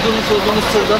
Uydurmuş olduğumuz sırda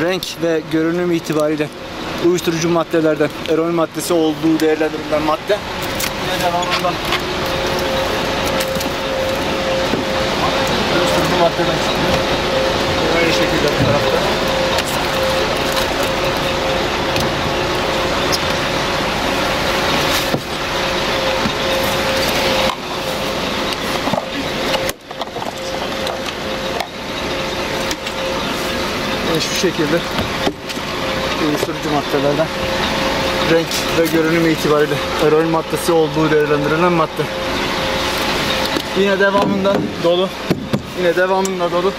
renk ve görünüm itibariyle uyuşturucu maddelerden eroin maddesi olduğu değerlendirilen madde. Yine devamında uyuşturucu maddeden çıkıyor. Böyle şekilde bu tarafta. Şu şekilde uyuşturucu maddelerden renk ve görünüm itibariyle eroin maddesi olduğu değerlendirilen madde. Yine devamında dolu. Yine devamında dolu.